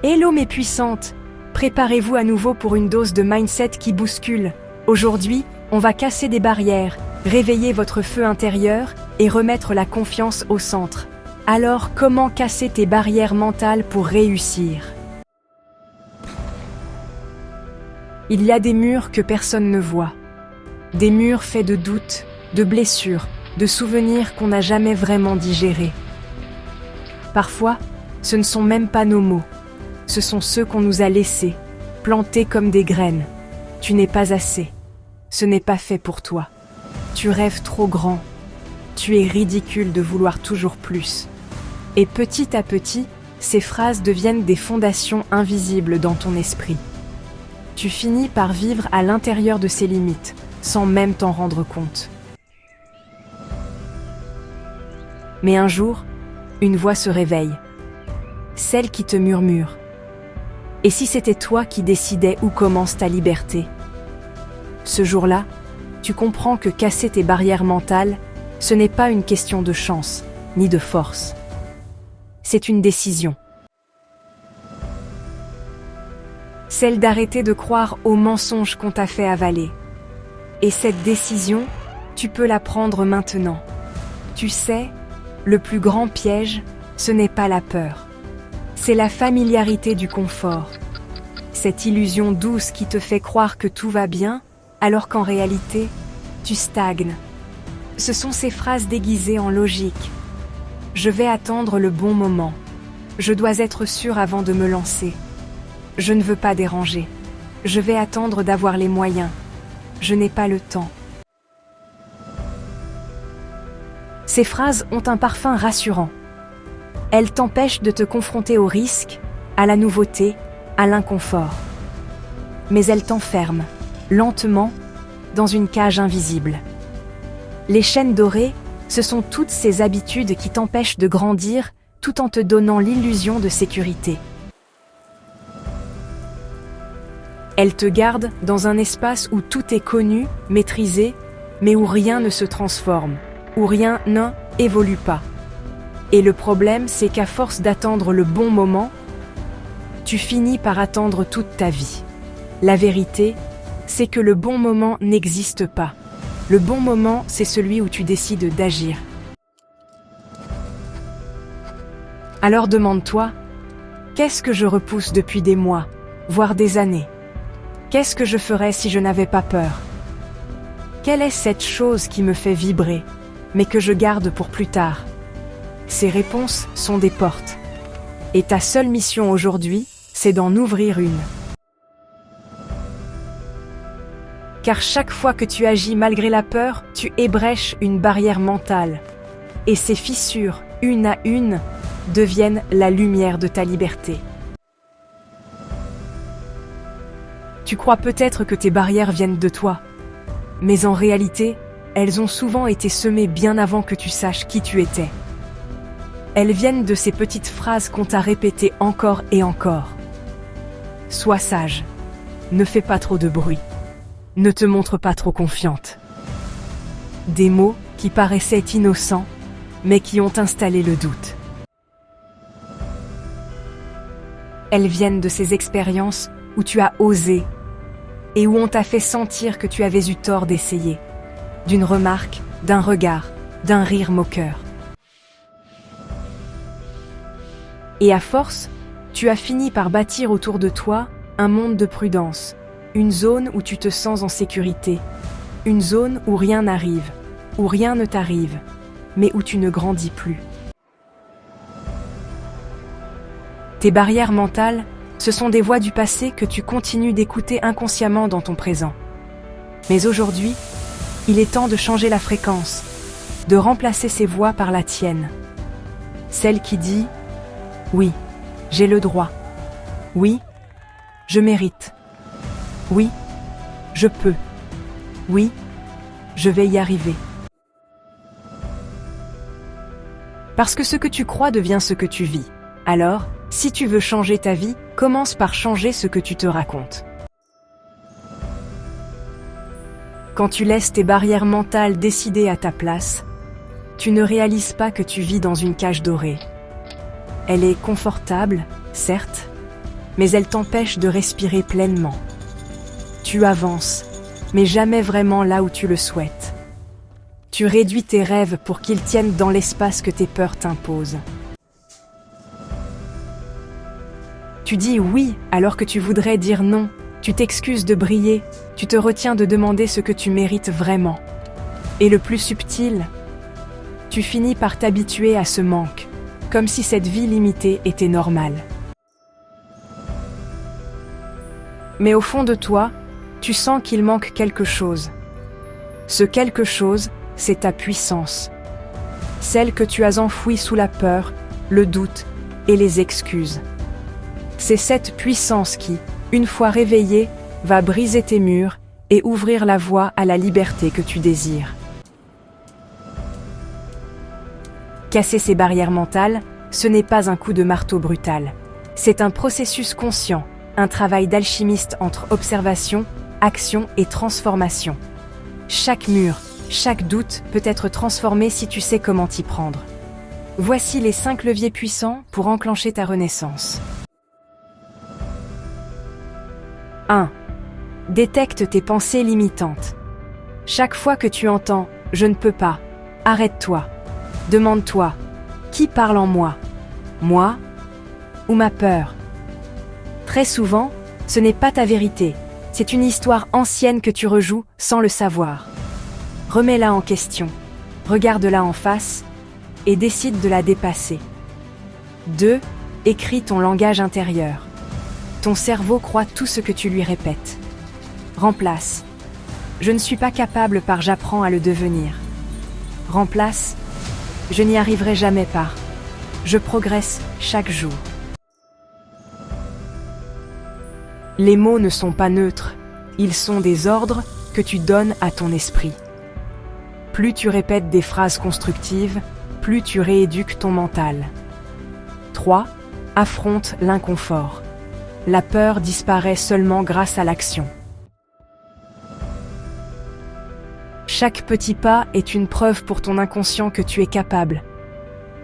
Hello mes puissantes! Préparez-vous à nouveau pour une dose de mindset qui bouscule. Aujourd'hui, on va casser des barrières, réveiller votre feu intérieur et remettre la confiance au centre. Alors, comment casser tes barrières mentales pour réussir? Il y a des murs que personne ne voit. Des murs faits de doutes, de blessures, de souvenirs qu'on n'a jamais vraiment digérés. Parfois, ce ne sont même pas nos mots. Ce sont ceux qu'on nous a laissés, plantés comme des graines. Tu n'es pas assez. Ce n'est pas fait pour toi. Tu rêves trop grand. Tu es ridicule de vouloir toujours plus. Et petit à petit, ces phrases deviennent des fondations invisibles dans ton esprit. Tu finis par vivre à l'intérieur de ces limites, sans même t'en rendre compte. Mais un jour, une voix se réveille. Celle qui te murmure. Et si c'était toi qui décidais où commence ta liberté? Ce jour-là, tu comprends que casser tes barrières mentales, ce n'est pas une question de chance, ni de force. C'est une décision. Celle d'arrêter de croire aux mensonges qu'on t'a fait avaler. Et cette décision, tu peux la prendre maintenant. Tu sais, le plus grand piège, ce n'est pas la peur. C'est la familiarité du confort. Cette illusion douce qui te fait croire que tout va bien, alors qu'en réalité, tu stagnes. Ce sont ces phrases déguisées en logique. Je vais attendre le bon moment. Je dois être sûr avant de me lancer. Je ne veux pas déranger. Je vais attendre d'avoir les moyens. Je n'ai pas le temps. Ces phrases ont un parfum rassurant. Elles t'empêchent de te confronter au risque, à la nouveauté, à l'inconfort. Mais elles t'enferment, lentement, dans une cage invisible. Les chaînes dorées, ce sont toutes ces habitudes qui t'empêchent de grandir tout en te donnant l'illusion de sécurité. Elles te gardent dans un espace où tout est connu, maîtrisé, mais où rien ne se transforme, où rien n'évolue pas. Et le problème, c'est qu'à force d'attendre le bon moment, tu finis par attendre toute ta vie. La vérité, c'est que le bon moment n'existe pas. Le bon moment, c'est celui où tu décides d'agir. Alors demande-toi, qu'est-ce que je repousse depuis des mois, voire des années? Qu'est-ce que je ferais si je n'avais pas peur? Quelle est cette chose qui me fait vibrer, mais que je garde pour plus tard? Ces réponses sont des portes. Et ta seule mission aujourd'hui, c'est d'en ouvrir une. Car chaque fois que tu agis malgré la peur, tu ébrèches une barrière mentale. Et ces fissures, une à une, deviennent la lumière de ta liberté. Tu crois peut-être que tes barrières viennent de toi. Mais en réalité, elles ont souvent été semées bien avant que tu saches qui tu étais. Elles viennent de ces petites phrases qu'on t'a répétées encore et encore. Sois sage. Ne fais pas trop de bruit. Ne te montre pas trop confiante. Des mots qui paraissaient innocents, mais qui ont installé le doute. Elles viennent de ces expériences où tu as osé et où on t'a fait sentir que tu avais eu tort d'essayer. D'une remarque, d'un regard, d'un rire moqueur. Et à force, tu as fini par bâtir autour de toi un monde de prudence, une zone où tu te sens en sécurité, une zone où rien n'arrive, où rien ne t'arrive, mais où tu ne grandis plus. Tes barrières mentales, ce sont des voix du passé que tu continues d'écouter inconsciemment dans ton présent. Mais aujourd'hui, il est temps de changer la fréquence, de remplacer ces voix par la tienne. Celle qui dit « Oui, j'ai le droit. Oui, je mérite. Oui, je peux. Oui, je vais y arriver. » Parce que ce que tu crois devient ce que tu vis. Alors, si tu veux changer ta vie, commence par changer ce que tu te racontes. Quand tu laisses tes barrières mentales décider à ta place, tu ne réalises pas que tu vis dans une cage dorée. Elle est confortable, certes, mais elles t'empêchent de respirer pleinement. Tu avances, mais jamais vraiment là où tu le souhaites. Tu réduis tes rêves pour qu'ils tiennent dans l'espace que tes peurs t'imposent. Tu dis oui alors que tu voudrais dire non. Tu t'excuses de briller, tu te retiens de demander ce que tu mérites vraiment. Et le plus subtil, tu finis par t'habituer à ce manque, comme si cette vie limitée était normale. Mais au fond de toi, tu sens qu'il manque quelque chose. Ce quelque chose, c'est ta puissance. Celle que tu as enfouie sous la peur, le doute et les excuses. C'est cette puissance qui, une fois réveillée, va briser tes murs et ouvrir la voie à la liberté que tu désires. Casser ces barrières mentales, ce n'est pas un coup de marteau brutal. C'est un processus conscient, un travail d'alchimiste entre observation, action et transformation. Chaque mur, chaque doute peut être transformé si tu sais comment t'y prendre. Voici les 5 leviers puissants pour enclencher ta renaissance. 1. Détecte tes pensées limitantes. Chaque fois que tu entends « je ne peux pas », arrête-toi. Demande-toi « qui parle en moi ? Moi ou ma peur ?» Très souvent, ce n'est pas ta vérité, c'est une histoire ancienne que tu rejoues sans le savoir. Remets-la en question, regarde-la en face et décide de la dépasser. 2. Écris ton langage intérieur. Ton cerveau croit tout ce que tu lui répètes. Remplace. Je ne suis pas capable par j'apprends à le devenir. Remplace. Je n'y arriverai jamais par. Je progresse chaque jour. Les mots ne sont pas neutres, ils sont des ordres que tu donnes à ton esprit. Plus tu répètes des phrases constructives, plus tu rééduques ton mental. 3. Affronte l'inconfort. La peur disparaît seulement grâce à l'action. Chaque petit pas est une preuve pour ton inconscient que tu es capable.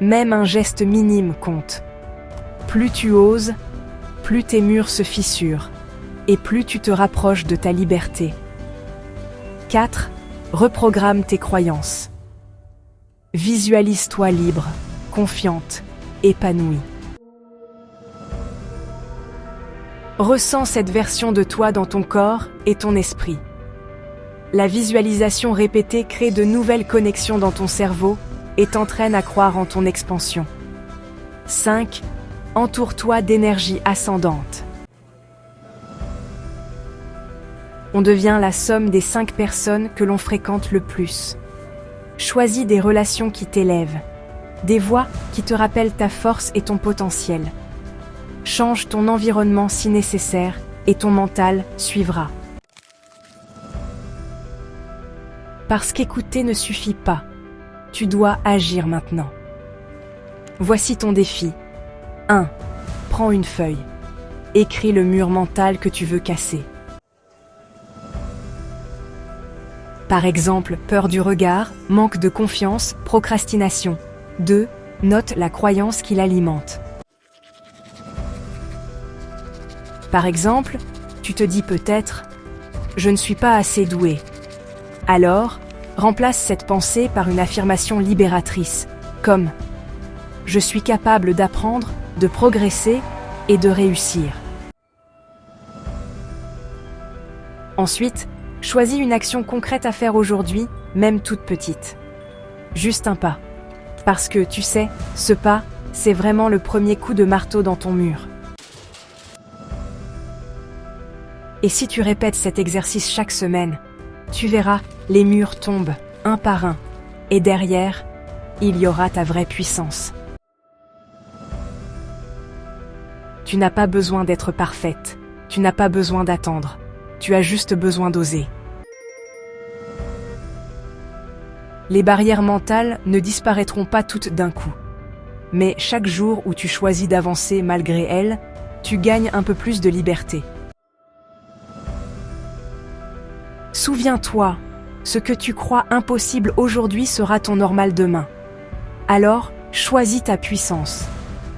Même un geste minime compte. Plus tu oses, plus tes murs se fissurent, et plus tu te rapproches de ta liberté. 4. Reprogramme tes croyances. Visualise-toi libre, confiante, épanouie. Ressens cette version de toi dans ton corps et ton esprit. La visualisation répétée crée de nouvelles connexions dans ton cerveau et t'entraîne à croire en ton expansion. 5. Entoure-toi d'énergie ascendante. On devient la somme des 5 personnes que l'on fréquente le plus. Choisis des relations qui t'élèvent, des voix qui te rappellent ta force et ton potentiel. Change ton environnement si nécessaire et ton mental suivra. Parce qu'écouter ne suffit pas. Tu dois agir maintenant. Voici ton défi. 1. Prends une feuille. Écris le mur mental que tu veux casser. Par exemple, peur du regard, manque de confiance, procrastination. 2. Note la croyance qui l'alimente. Par exemple, tu te dis peut-être « Je ne suis pas assez doué ». Alors, remplace cette pensée par une affirmation libératrice, comme « Je suis capable d'apprendre, de progresser et de réussir ». Ensuite, choisis une action concrète à faire aujourd'hui, même toute petite. Juste un pas. Parce que, tu sais, ce pas, c'est vraiment le premier coup de marteau dans ton mur. Et si tu répètes cet exercice chaque semaine, tu verras, les murs tombent, un par un. Et derrière, il y aura ta vraie puissance. Tu n'as pas besoin d'être parfaite. Tu n'as pas besoin d'attendre. Tu as juste besoin d'oser. Les barrières mentales ne disparaîtront pas toutes d'un coup. Mais chaque jour où tu choisis d'avancer malgré elles, tu gagnes un peu plus de liberté. Souviens-toi, ce que tu crois impossible aujourd'hui sera ton normal demain. Alors, choisis ta puissance.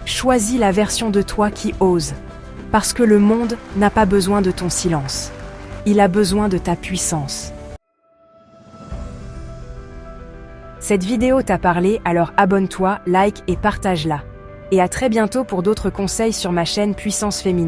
Choisis la version de toi qui ose. Parce que le monde n'a pas besoin de ton silence. Il a besoin de ta puissance. Cette vidéo t'a parlé, alors abonne-toi, like et partage-la. Et à très bientôt pour d'autres conseils sur ma chaîne Puissance Féminine.